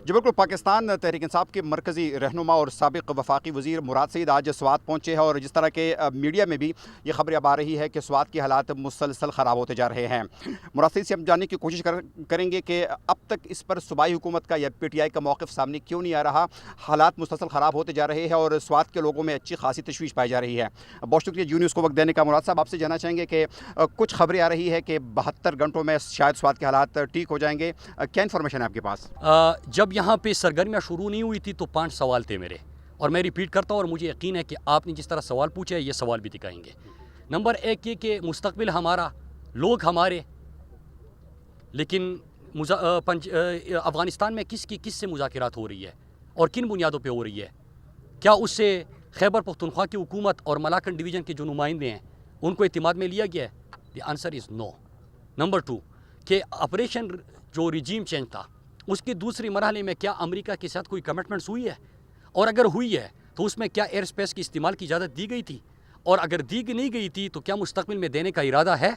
जी बिल्कुल, पाकिस्तान तहरीक इंसाफ के मरकज़ी रहनुमा और साबिक़ वफाकी वज़ीर मुराद सईद आज स्वात पहुँचे हैं और जिस तरह के मीडिया में भी ये खबरें अब आ रही है कि स्वात के हालात मुसलसल ख़राब होते जा रहे हैं। मुराद सईद से हम जानने की कोशिश करेंगे कि अब तक इस पर सूबाई हुकूमत का या PTI का मौक़िफ़ सामने क्यों नहीं आ रहा। हालात मुसलसल ख़राब होते जा रहे हैं और स्वात के लोगों में अच्छी खासी तशवीश पाई जा रही है। बहुत शुक्रिया जी न्यूज़ को वक्त देने का। मुराद साहब, आपसे जानना चाहेंगे कि कुछ खबरें आ रही है कि 72 घंटों में शायद स्वात के हालात ठीक हो जाएंगे, क्या इन्फॉर्मेशन है आपके पास? जब यहाँ पे सरगर्मियाँ शुरू नहीं हुई थी तो 5 सवाल थे मेरे, और मैं रिपीट करता हूँ और मुझे यकीन है कि आपने जिस तरह सवाल पूछे ये सवाल भी दिखाएंगे। नंबर 1 ये कि मुस्तकबिल हमारा, लोग हमारे, लेकिन अफ़गानिस्तान में किससे मुज़ाकरात हो रही है और किन बुनियादों पे हो रही है? क्या उससे खैबर पख्तूनख्वा की हुकूमत और मलाकन डिवीज़न के जो नुमाइंदे हैं उनको एतमाद में लिया गया है? The answer is no. Number 2 कि ऑपरेशन जो रिजीम चेंज था उसके दूसरे मरहले में क्या अमेरिका के साथ कोई कमिटमेंट्स हुई है, और अगर हुई है तो उसमें क्या एयर स्पेस की इस्तेमाल की इजाज़त दी गई थी, और अगर दी नहीं गई थी तो क्या मुस्तकबिल में देने का इरादा है?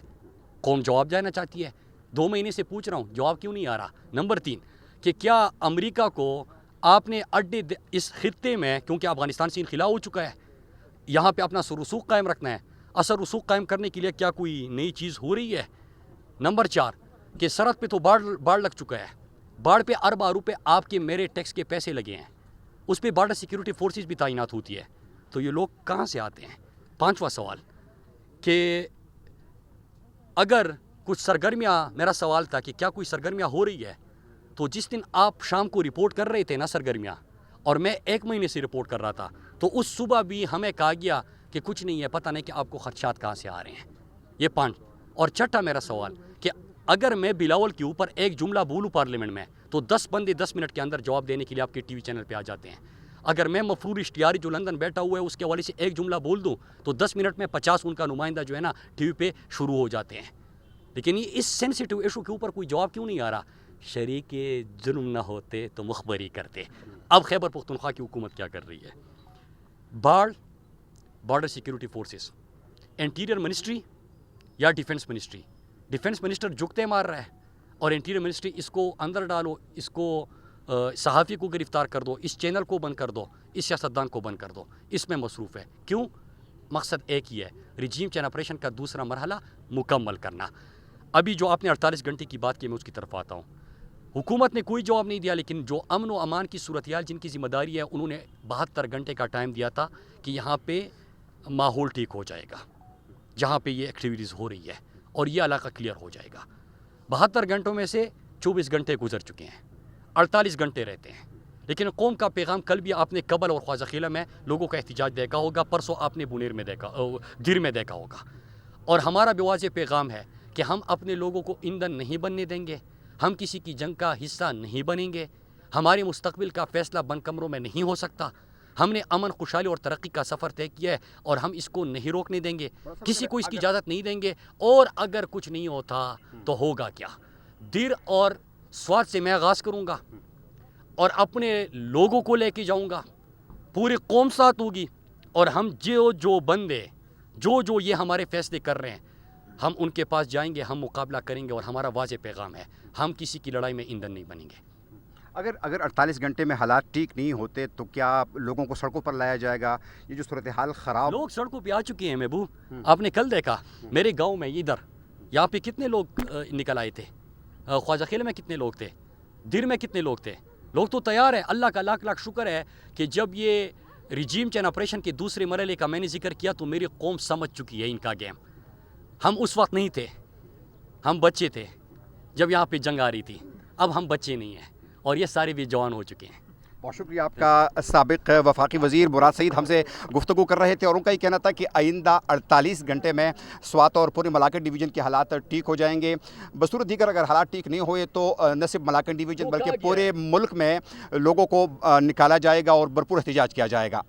कौन जवाब जानना चाहती है? 2 महीने से पूछ रहा हूँ, जवाब क्यों नहीं आ रहा? नंबर 3 कि क्या अमेरिका को आपने अड्डे इस खित्ते में, क्योंकि अफगानिस्तान से इनखिला हो चुका है, यहाँ पे अपना रसूख कायम रखना है, असर रसूख कायम करने के लिए क्या कोई नई चीज़ हो रही है? नंबर 4 कि सरहद पे तो बाढ़ लग चुका है, बाढ़ पे अरबा रुपए आपके मेरे टैक्स के पैसे लगे हैं, उस पर बॉर्डर सिक्योरिटी फोर्सेस भी तैनात होती है, तो ये लोग कहाँ से आते हैं? 5वां सवाल कि अगर कुछ सरगर्मियाँ, मेरा सवाल था कि क्या कोई सरगर्मियाँ हो रही है, तो जिस दिन आप शाम को रिपोर्ट कर रहे थे ना सरगर्मियाँ, और मैं 1 महीने से रिपोर्ट कर रहा था, तो उस सुबह भी हमें कहा गया कि कुछ नहीं है, पता नहीं कि आपको खदशात कहाँ से आ रहे हैं। ये 5। और छठा मेरा सवाल कि अगर मैं बिलावल के ऊपर एक जुमला बोलूँ पार्लियामेंट में तो 10 बंदे 10 मिनट के अंदर जवाब देने के लिए आपके टीवी चैनल पे आ जाते हैं। अगर मैं मफरूर इश्तियारी जो लंदन बैठा हुआ है उसके हवाले से एक जुमला बोल दूँ तो 10 मिनट में 50 उनका नुमाइंदा जो है ना टीवी पे शुरू हो जाते हैं। लेकिन ये इस सेंसिटिव इशू के ऊपर कोई जवाब क्यों नहीं आ रहा? शरीके जुल्म ना होते तो मुखबरी करते। अब खैबर पख्तूनख्वा की हुकूमत क्या कर रही है? Border security forces, interior ministry या डिफेंस मिनिस्ट्री? डिफेंस मिनिस्टर जुगते मार रहा है और इंटीरियर मिनिस्ट्री इसको अंदर डालो, इसको सहाफ़ी को गिरफ्तार कर दो, इस चैनल को बंद कर दो, इस सियासतदान को बंद कर दो, इसमें मसरूफ़ है। क्यों? मकसद एक ही है, रिजीम चेंज ऑपरेशन का दूसरा मरहला मुकम्मल करना। अभी जो आपने 48 घंटे की बात की, मैं उसकी तरफ आता हूँ। हुकूमत ने कोई जवाब नहीं दिया, लेकिन जो अमन व अमान की सूरत हाल जिनकी ज़िम्मेदारी है उन्होंने 72 घंटे का टाइम दिया था कि यहाँ पे माहौल ठीक हो जाएगा, जहाँ पे ये एक्टिविटीज़ हो रही है, और ये इलाका क्लियर हो जाएगा। 72 घंटों में से 24 घंटे गुजर चुके हैं, 48 घंटे रहते हैं। लेकिन कौम का पैगाम कल भी आपने कबल और ख्वाज़ाखिला में लोगों का एहतिजाज देखा होगा, परसों आपने बुनेर में देखा, गिर में देखा होगा। और हमारा बेवाज़ेह पैगाम है कि हम अपने लोगों को ईंधन नहीं बनने देंगे, हम किसी की जंग का हिस्सा नहीं बनेंगे, हमारे मुस्तकबिल का फ़ैसला बंद कमरों में नहीं हो सकता। हमने अमन, खुशहाली और तरक्की का सफ़र तय किया है और हम इसको नहीं रोकने देंगे, किसी को इसकी इजाज़त नहीं देंगे। और अगर कुछ नहीं होता तो होगा क्या? दिर और स्वाद से मैं आगाज़ करूँगा और अपने लोगों को लेके जाऊँगा, पूरी कौम साथ होगी, और हम जो बंदे जो ये हमारे फ़ैसले कर रहे हैं हम उनके पास जाएंगे, हम मुकाबला करेंगे। और हमारा वाज़ेह पैगाम है, हम किसी की लड़ाई में ईंधन नहीं बनेंगे। अगर 48 घंटे में हालात ठीक नहीं होते तो क्या लोगों को सड़कों पर लाया जाएगा? ये जो सूरत हाल ख़राब, लोग सड़कों पे आ चुके हैं महबूब। आपने कल देखा मेरे गांव में, इधर यहाँ पे कितने लोग निकल आए थे, ख्वाज़ाखिला में कितने लोग थे, दिर में कितने लोग थे। लोग तो तैयार है। अल्लाह का लाख लाख शुक्र है कि जब ये रिजीम चेंज ऑपरेशन के दूसरे मरहले का मैंने जिक्र किया तो मेरी कौम समझ चुकी है इनका गेम। हम उस वक्त नहीं थे, हम बच्चे थे जब यहाँ पे जंग आ रही थी। अब हम बच्चे नहीं हैं और ये सारे भी जवान हो चुके हैं। बहुत शुक्रिया आपका। साबिक़ वफाकी वज़ीर मुराद सईद हमसे गुफ्तगू कर रहे थे और उनका ये कहना था कि आइंदा 48 घंटे में स्वात और पूरे मलाकन डिवीज़न के हालात ठीक हो जाएंगे। बसूरत दीगर अगर हालात ठीक नहीं हुए तो न सिर्फ मलाकन डिवीज़न बल्कि पूरे मुल्क में लोगों को निकाला जाएगा और भरपूर एहतजाज किया जाएगा।